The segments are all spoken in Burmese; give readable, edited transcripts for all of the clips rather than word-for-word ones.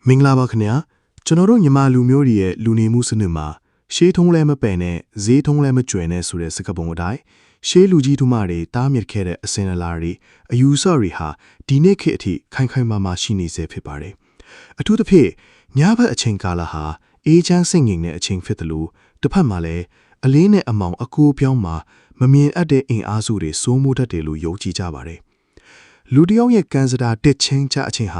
မင်္ဂလာပါခင်ဗျာကျွန်တော်တို့မြန်မာလူမျိုးတွေရဲ့လူနေမှုစနစ်မှာရှေးထုံးလဲမပယ်နဲ့ဈေးထုံးလဲမကျွယ်နဲ့ဆိုတဲ့စကားပုံအတိုင်းရှေးလူကြီးထုမတွေတားမြစ်ခဲ့တဲ့အစင်အလာတွေအယူဆတွေဟာဒီနေ့ခေတ်အထိခိုင်ခိုင်မာမာရှိနေစေဖြစ်ပါတယ်အထူးသဖြင့်ညဘက်အချိန်ကာလဟာအေးချမ်းစိတ်ငြိမ်တဲ့အချိန်ဖြစ်တယ်လို့တစ်ဖက်မှာလည်းအလေးနဲ့အမောင်အကူပြောင်းမှာမမြင်အပ်တဲ့အင်အားစုတွေစိုးမိုးတတ်တယ်လို့ယုံကြည်ကြပါတယ်လူတယောက်ရဲ့ကံစတာတက်ချင်းချအချိန်ဟ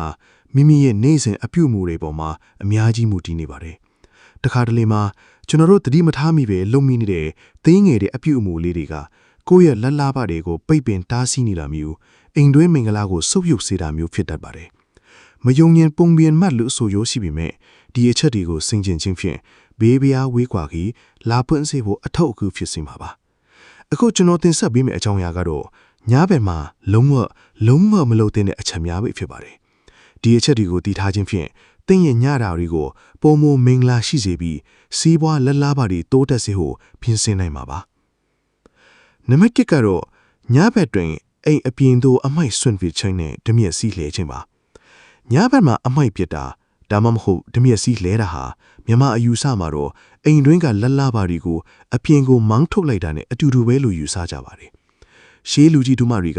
ာမိမိရဲ့နေစဉ်အပြုအမူတွေပေါ်မှာအများကြီးမူတည်နေပါတယ်။တခါတလေမှာကျွန်တော်တို့သတိမထားမိပဲလုံမိနေတဲ့သိငယ်တဲ့အပြုအမူလေးတွေကကိုယ့်ရဲ့လက်လာပါတွေကိုပိတ်ပင်တားဆီးနေတာမျိုးအိမ်တွင်းမင်္ဂလာကိုဆုပ်ယုပ်စေတာမျိုးဖြစ်တတ်ပါတယ်။မယုံရင်ပုံပြင်မှတ်လို့ဆိုရိုးရှိပေမဲ့ဒီအချက်တွေကိုစင်ကျင်ချင်းဖြင့်ဘေးပြားဝေးကွာကြီးလာပွင့်စေဖို့အထောက်အကူဖြစ်စေမှာပါ။အခုကျွန်တော်တင်ဆက်ပေးမယ့်အကြောင်းအရာကတော့ညဘက်မှာလုံးဝမလုပ်တဲ့အချက်များပဲဖြစ်ပါတယ်။ဒီအချက်တွေကိုတည်ထားခြင်းဖြင့်တင်းရဲ့ညတာတွေကိုပုံမမင်္ဂလာရှိစေပြီးစီးပွားလက်လားပါတွေတိုးတက်စေဖို့ပြင်ဆင်နိုင်မှာပါ။နံပါတ်1ကတော့ညဘက်တွင်အိမ်အပြင်သို့အမိုက်ဆွန့်ပစ်ခြင်းနဲ့ဓမြက်စီးလှဲခြင်းပါ။ညဘက်မှာအမိုက်ပစ်တာဒါမှမဟုတ်ဓမြက်စီးလှဲတာဟာမြန်မာအယူဆမှာတော့အိမ်တွင်းကလက်လားပါတွေကိုအပြင်ကိုမောင်းထုတ်လိုက်တာနဲ့အတူတူပဲလို့ယူဆကြပါတယ်။ရှေးလူကြီးတို့မတွေ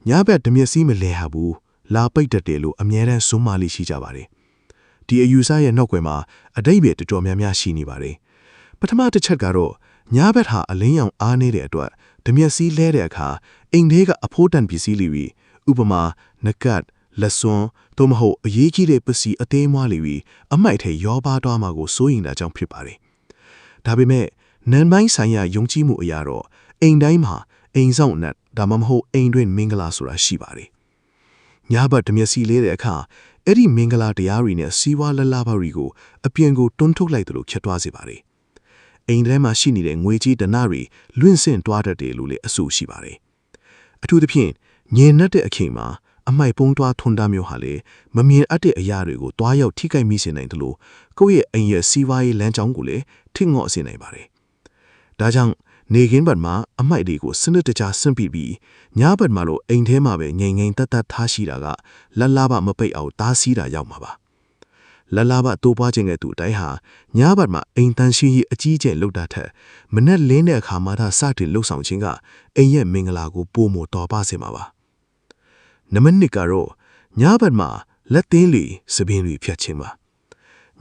ကညဘက်ဓမြက်စီးမလဲဟာဘူးလာပိတ်တတ်တယ်လို့အမြဲတမ်းဆုံးမလေးရှိကြပါတယ်။ဒီအယူဆရဲ့နောက်ွယ်မှာအတိတ်ပဲတော်တော်များများရှိနေပါတယ်။ပထမတစ်ချက်ကတော့ညဘက်ဟာအလင်းရောင်အားနေတဲ့အတွက်ဓမြက်စီးလဲတဲ့အခါအိမ်ထဲကအဖိုးတန်ပစ္စည်းတွေဥပမာနကတ်လက်စွန်းတို့မဟုတ်အရေးကြီးတဲ့ပစ္စည်းအသေးမွှားတွေအမိုက်ထဲရောပါသွားမှာကိုစိုးရိမ်တာကြောင့်ဖြစ်ပါတယ်။ဒါပေမဲ့နန်ပိုင်းဆိုင်ရာယုံကြည်မှုအရာတော့အိမ်တိုင်းမှာအိမ်ဆောင်နတ်ဒါမှမဟုတ်အိမ်တွင်မင်္ဂလာဆိုတာရှိပါတယ်။ညဘက်ဓမြက်စီလေးတဲ့အခါအဲ့ဒီမင်္ဂလာတရားတွေနဲ့စီးပွားလလပါတွေကိုအပြင်ကိုတွန်းထုတ်လိုက်တယ်လို့ခက်သွားစေပါတယ်။အိမ်ထဲမှာရှိနေတဲ့ငွေကြီးဒနာတွေလွင့်ဆင့်တွားတတ်တယ်လို့လည်းအဆိုရှိပါတယ်။အထူးသဖြင့်ညင်နှက်တဲ့အချိန်မှာအမိုက်ပုံးတွားထွန်းတာမျိုးဟာလေမမြင်အပ်တဲ့အရာတွေကိုတွားရောက်ထိခိုက်မိစေနိုင်တယ်လို့ကိုယ့်ရဲ့အိမ်ရဲ့စီးပွားရေးလမ်းကြောင်းကိုလည်းထိငေါ့စေနိုင်ပါတယ်။ဒါကြောင့်နေကင်းဘက်မှာအမိုက်တွေကိုစနစ်တကျဆင့်ပြီးညဘက်မှာလို့အိမ်ထဲမှာပဲငိမ်သက်ထားရှိတာကလလဘမပိတ်အောင်တားဆီးတာရောက်မှာပါလလဘတိုးပွားခြင်းကသူအတိုင်းဟာညဘက်မှာအိမ်တန်းရှင်းရေးအကြီးကျယ်လုပ်တာထက်မနဲ့လင်းတဲ့အခါမှာသာစတင်လှုပ်ဆောင်ခြင်းကအိမ်ရဲ့မင်္ဂလာကိုပိုမိုတော်ပါစေမှာပါနံပါတ်2ကတော့ညဘက်မှာလက်သင်းလီစပင်းတွေဖြတ်ခြင်းပါ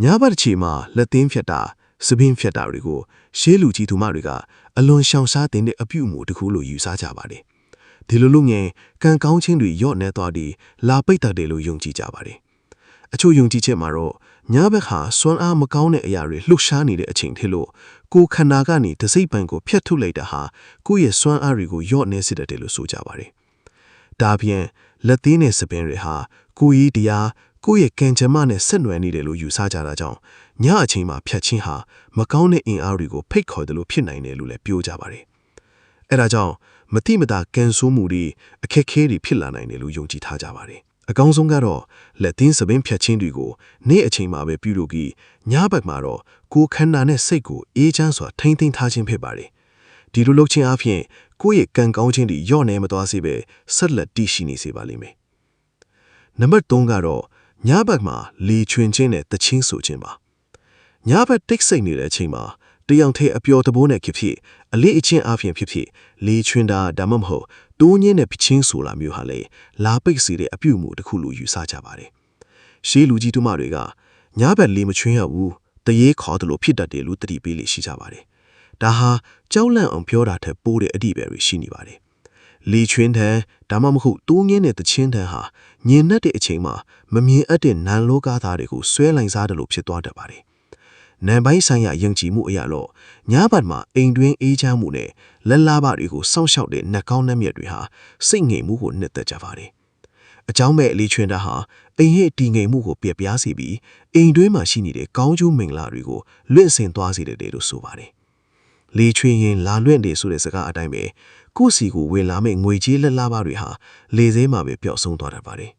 ညဘက်တစ်ချိန်မှာလက်သင်းဖြတ်တာစပင်းဖြတ်တာတွေကိုရှေးလူကြီးသူမတွေကအလွန်ရှောင်ရှားတဲ့အပြုအမူတစ်ခုလို့ယူဆကြပါတယ်ဒီလိုလူငယ်ကံကောင်းခြင်းတွေရော့နေသွားပြီးလာပိတ်တတ်တယ်လို့ယုံကြည်ကြပါတယ်အချို့ယုံကြည်ချက်မှာတော့ညဘက်ဟာစွမ်းအားမကောင်းတဲ့အရာတွေလှုပ်ရှားနေတဲ့အချိန်ဖြစ်လို့ကိုယ်ခန္ဓာကနေတစိမ့်ပံကိုဖျက်ထုတ်လိုက်တာဟာကိုယ့်ရဲ့စွမ်းအားတွေကိုရော့နေစေတတ်တယ်လို့ဆိုကြပါတယ်ဒါပြင်လက်သေးနဲ့စပင်းတွေဟာကိုယ်ရေးတရားကိုယ့်ရဲ့ကံကြမ္မာနဲ့ဆက်နွယ်နေတယ်လို့ယူဆကြတာကြောင့်ညအချိန်မှာဖြတ်ခြင်းဟာမကောင်းတဲ့အင်အားတွေကိုဖိတ်ခေါ်တယ်လို့ဖြစ်နိုင်တယ်လို့လည်းပြောကြပါတယ်။အဲဒါကြောင့်မတိမတာကံဆိုးမှုတွေအခက်ခဲတွေဖြစ်လာနိုင်တယ်လို့ယုံကြည်ထားကြပါတယ်။အကောင်းဆုံးကတော့လက်သင်းစပင်းဖြတ်ခြင်းတွေကိုနေ့အချိန်မှာပဲပြုလုပ်ပြီးညဘက်မှာတော့ကိုယ်ခန္ဓာနဲ့စိတ်ကိုအေးချမ်းစွာထိန်းသိမ်းထားခြင်းဖြစ်ပါတယ်။ဒီလိုလုပ်ခြင်းအပြင်ကိုယ့်ရဲ့ကံကောင်းခြင်းတွေရော့နေမသွားစေပဲဆက်လက်တည်ရှိနေစေပါလိမ့်မယ်။နံပါတ်3ကတော့ညဘက်မှာလေချွင်ခြင်းနဲ့တချင်းဆိုခြင်းပါညဘက်တိတ်ဆိတ်နေတဲ့အချိန်မှာတယောက်ထဲအပျော်တဘိုးနဲ့ဖြစ်အလေးအချင်းအပြင်ဖြစ်လေချွင်တာဒါမှမဟုတ်တိုးညင်းတဲ့ပချင်းဆိုလာမျိုးဟာလေလာပိတ်စေတဲ့အပြုအမူတစ်ခုလို့ယူဆကြပါတယ်ရှေးလူကြီးတို့မတွေကညဘက်လေမချွင်ရဘူးတရေခေါ်တယ်လို့ဖြစ်တတ်တယ်လို့တတိပေးလိရှိကြပါတယ်ဒါဟာကြောက်လန့်အောင်ပြောတာထက်ပိုတဲ့အဓိပ္ပာယ်တွေရှိနေပါတယ်လေချွင်းတဲ့ဒါမှမဟုတ်တိုးငင်းတဲ့တချင်းတဲ့ဟာညင်နဲ့တဲ့အချိန်မှာမမြင်အပ်တဲ့နန်လောကသားတွေကိုဆွဲလိုက်စားတယ်လို့ဖြစ်သွားတတ်ပါတယ်။နန်ပိုင်းဆိုင်ရာယုံကြည်မှုအရာတော့ညဘက်မှာအိမ်တွင်းအေးချမ်းမှုနဲ့လက်လာပါတွေကိုစောင့်ရှောက်တဲ့နှက်ကောင်းနှက်မြက်တွေဟာစိတ်ငြိမ်မှုကိုနှစ်သက်ကြပါတယ်။အကြောင်းမဲ့လေချွင်းတဲ့ဟာအိမ်ရဲ့တည်ငြိမ်မှုကိုပြပြားစေပြီးအိမ်တွင်းမှာရှိနေတဲ့ကောင်းကျိုးမင်္ဂလာတွေကိုလွင့်စင်သွားစေတယ်လို့ဆိုပါတယ်။လေချွင်းရင်လာလွင့်တယ်ဆိုတဲ့စကားအတိုင်းပဲကိုယ့်စီကိုဝင်လာမဲ့ငွေကြေးလက်လာပါတွေဟာလေစဲမှာပဲပျောက်ဆုံးသွားတတ်ပါတယ်။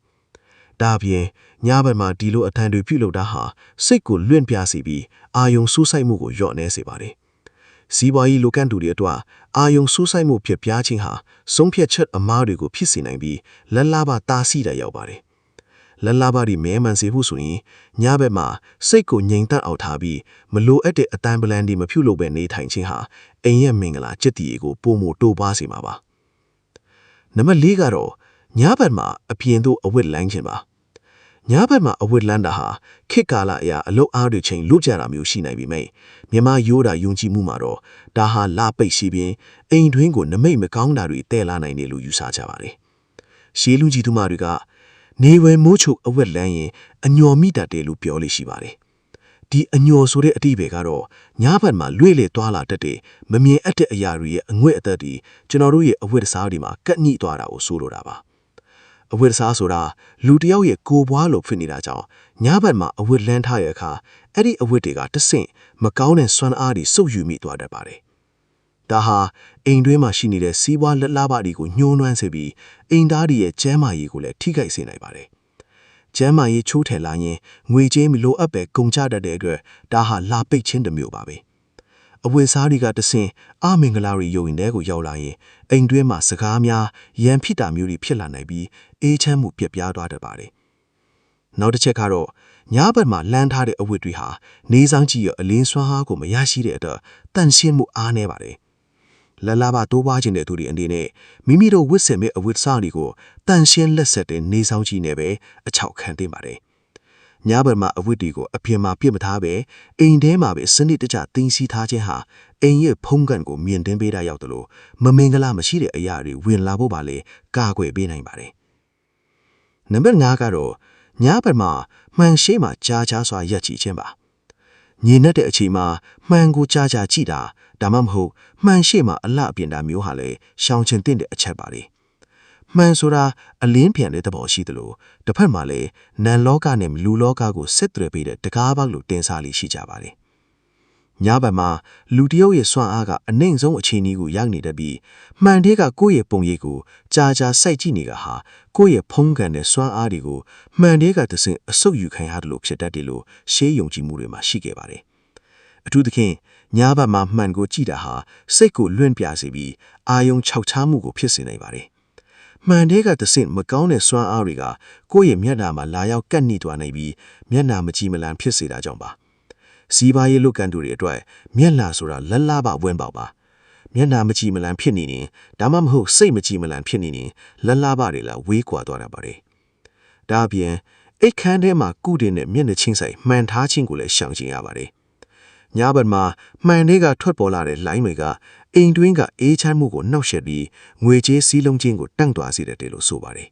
ဒါပြင်ညဘက်မှာဒီလိုအထံတွေပြုလုပ်တာဟာစိတ်ကိုလွင့်ပြစေပြီးအာယုံဆူးဆိုင်မှုကိုလျော့နေစေပါတယ်။စီးပွားရေးလိုကန့်တူတွေအတွက်အာယုံဆူးဆိုင်မှုဖြစ်ပြားခြင်းဟာဆုံးဖြတ်ချက်အမှားတွေကိုဖြစ်စေနိုင်ပြီးလက်လာပါတားဆီးတာရောက်ပါတယ် လလဘာဒီမဲမှန်စီဖို့ဆိုရင်ညဘက်မှာစိတ်ကိုငြိမ်သက်အောင်ထားပြီးမလိုအပ်တဲ့အတန်ပလန်ဒီမဖြူလို့ပဲနေထိုင်ခြင်းဟာအိမ်ရဲ့မင်္ဂလာจิตတီကိုပုံမတိုးပါစေမှာပါနံပါတ်၄ကတော့ညဘက်မှာအပြင်သို့အဝတ်လန်းခြင်းပါညဘက်မှာအဝတ်လန်းတာဟာခေတ်ကာလအရာအလုတ်အားတွေချိန်လွတ်ကြတာမျိုးရှိနိုင်ပြီမိမြန်မာရိုးတာယုံကြည်မှုမှာတော့ဒါဟာလာပိတ်ရှိပြီးအိမ်တွင်းကိုနမိတ်မကောင်းတာတွေတဲလာနိုင်တယ်လို့ယူဆကြပါတယ်ရှေးလူကြီးသူမတွေကနေဝဲမိုးချုပ်အဝတ်လန်းရင်အညော်မိတတ်တယ်လို့ပြောလို့ရှိပါတယ်ဒီအညော်ဆိုတဲ့အတိပ္ပယ်ကတော့ညဘက်မှာလွေ့လေသွားလာတတ်တဲ့မမြင်အပ်တဲ့အရာတွေရဲ့အငွေ့အသက်တွေကျွန်တော်တို့ရဲ့အဝတ်အစားတွေမှာကပ်ညှိသွားတာကိုဆိုလိုတာပါအဝတ်အစားဆိုတာလူတစ်ယောက်ရဲ့ကိုယ်ပွားလို့ဖြစ်နေတာကြောင့်ညဘက်မှာအဝတ်လန်းထားရခါအဲ့ဒီအဝတ်တွေကတဆင့်မကောင်းတဲ့စွမ်းအားတွေစုပ်ယူမိသွားတတ်ပါတယ်ဒါဟာအိမ်တွင်းမှာရှိနေတဲ့စီးပွားလက်လာပါတွေကိုညှိုးနှွမ်းစေပြီးအိမ်သားတွေရဲ့ကျန်းမာရေးကိုလည်းထိခိုက်စေနိုင်ပါတယ်ကျန်းမာရေးချိုးထည်လာရင်ငွေကြေးမလိုအပ်ပဲကုန်ကျတတ်တဲ့အတွက်ဒါဟာလာပိတ်ခြင်းတစ်မျိုးပါပဲအဝတ်စားတွေကတဆင့်အမင်္ဂလာတွေယုံရင်တဲ့ကိုရောက်လာရင်အိမ်တွင်းမှာစကားများရန်ဖြစ်တာမျိုးတွေဖြစ်လာနိုင်ပြီးအေးချမ်းမှုပြတ်ပြားသွားတတ်ပါတယ်နောက်တစ်ချက်ကတော့ညဘက်မှာလမ်းထားတဲ့အဝတ်တွေဟာနေဆောင်ကြီးရအလင်းစွမ်းအားကိုမရရှိတဲ့အတွက်တန့်ရှင်းမှုအားနည်းပါတယ်လလဘာတိုးပွားခြင်းတဲ့သူတွေအနေနဲ့မိမိတို့ဝတ်ဆင်မဲ့အဝတ်စားတွေကိုတန့်ရှင်းလက်ဆက်တဲ့နေဆောင်ကြီးနဲ့ပဲအချောက်ခံတင်ပါတယ်ညဘက်မှာအဝတ်တွေကိုအပြင်မှာပြစ်မထားပဲအိမ်ထဲမှာပဲစနစ်တကျတင်းစီထားခြင်းဟာအိမ်ရဲ့ဖုံးကန်ကိုမြင်တင်ပေးတာရောက်တယ်လို့မမင်္ဂလာမရှိတဲ့အရာတွေဝင်လာဖို့ပါလေကာကွယ်ပေးနိုင်ပါတယ်နံပါတ်5ကတော့ညဘက်မှာမှန်ရှိမှကြားကြားစွာရက်ချီခြင်းပါညီနဲ့တဲ့အချိန်မှာမှန်ကိုကြားကြားကြည့်တာဒါမှမဟုတ်မှန်ရှိမှအလှအပြင်တာမျိုးဟာလေရှောင်ချင်တဲ့အချက်ပါလေမှန်ဆိုတာအလင်းပြန်တဲ့သဘောရှိသလိုတစ်ဖက်မှာလည်းနန်လောကနဲ့လူလောကကိုဆက်သွယ်ပေးတဲ့တကားပေါက်လိုတင်စားလေးရှိကြပါတယ်ညဘက်မှာလူတယောက်ရဲ့စွမ်းအားကအနှိမ့်ဆုံးအခြေအနေကိုရောက်နေတတ်ပြီးမှန်တဲ့ကကိုယ့်ရဲ့ပုံရိပ်ကိုကြာကြာစိုက်ကြည့်နေတာဟာကိုယ့်ရဲ့ဖုံးကန်တဲ့စွမ်းအားတွေကိုမှန်တဲ့ကတဆင့်အဆုတ်ယူခံရတယ်လို့ဖြစ်တတ်တယ်လို့ရှေးယုံကြည်မှုတွေမှာရှိခဲ့ပါတယ်အထူးသဖြင့်ညဘက်မှာမှန်ကိုကြည့်တာဟာစိတ်ကိုလွင့်ပြစေပြီးအာယုံခြောက်ခြားမှုကိုဖြစ်စေနိုင်ပါတယ်မှန်တဲ့ကတဆင့်မကောင်းတဲ့စွမ်းအားတွေကကိုယ့်ရဲ့မျက်နှာမှာလာရောက်ကပ်နှိသွားနိုင်ပြီးမျက်နှာမကြည်မလန်ဖြစ်စေတာကြောင့်ပါစီးပွားရေးလုပ်ကန်သူတွေအတွက်မျက်နှာဆိုတာလလဘဝင်းပေါက်ပါမျက်နှာမကြည်မလန်ဖြစ်နေရင်ဒါမှမဟုတ်စိတ်မကြည်မလန်ဖြစ်နေရင်လလဘတွေလည်းဝေးကွာသွားတာပါတယ်ဒါအပြင်အိတ်ခမ်းထဲမှာကုတင်တဲ့မျက်နှာချင်းဆိုင်မှန်ထားခြင်းကိုလည်းရှောင်ကျဉ်ရပါတယ်ညဘက်မှာမှန်တွေကထွက်ပေါ်လာတဲ့လိုင်းတွေကအိမ်တွင်းကအေးချမ်းမှုကိုနှောက်ယှက်ပြီးငွေကြေးစည်းလုံးခြင်းကိုတန့်သွားစေတယ်လို့ဆိုပါတယ်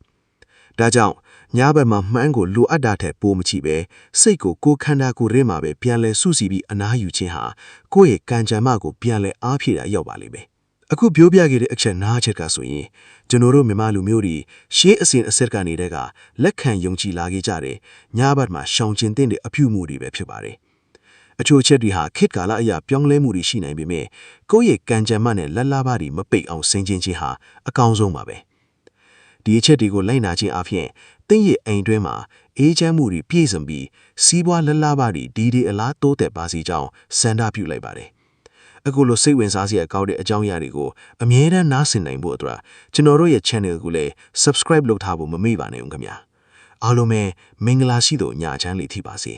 ဒါကြောင့်ညဘက်မှာမှန်ကိုလိုအပ်တာထက်ပိုမချပဲစိတ်ကိုခန္ဓာကိုယ်ရင်းမှာပဲပြန်လဲစုစည်းပြီးအနားယူခြင်းဟာကိုယ့်ရဲ့ကံကြမ္မာကိုပြန်လဲအားဖြည့်တာရောက်ပါလိမ့်မယ်အခုပြောပြခဲ့တဲ့အချက်နားချက်ကဆိုရင်ကျွန်တော်တို့မြန်မာလူမျိုးတွေရှေးအစဉ်အဆက်ကနေတဲ့ကလက်ခံယုံကြည်လာခဲ့ကြတယ်ညဘက်မှာရှောင်ကျဉ်တဲ့အပြုမှုတွေပဲဖြစ်ပါတယ်အချို့ချက်တွေဟာခေတ်ကာလအရာပြောင်းလဲမှုတွေရှိနိုင်ပေမဲ့ကိုယ့်ရဲ့ကံကြမ္မာနဲ့လက်လာပါတွေမပိတ်အောင်ဆင်ခြင်ခြင်းဟာအကောင်းဆုံးပါပဲဒီအချက်တွေကိုလိုက်နာခြင်းအပြင်တင်းရဲ့အိမ်တွင်းမှာအေးချမ်းမှုတွေပြည့်စုံပြီးစီးပွားလက်လာပါတွေဒီအလားတိုးတက်ပါစီကြောင်းစံတာပြုလိုက်ပါတယ်အခုလိုစိတ်ဝင်စားစရာကောင်းတဲ့အကြောင်းအရာတွေကိုအမြဲတမ်းနားဆင်နိုင်ဖို့အတွက်ကျွန်တော်တို့ရဲ့ channel ကိုလည်း subscribe လုပ်ထားဖို့မမေ့ပါနဲ့ဦးခင်ဗျာအားလုံးပဲမင်္ဂလာရှိသောညချမ်းလေးထိပါစေ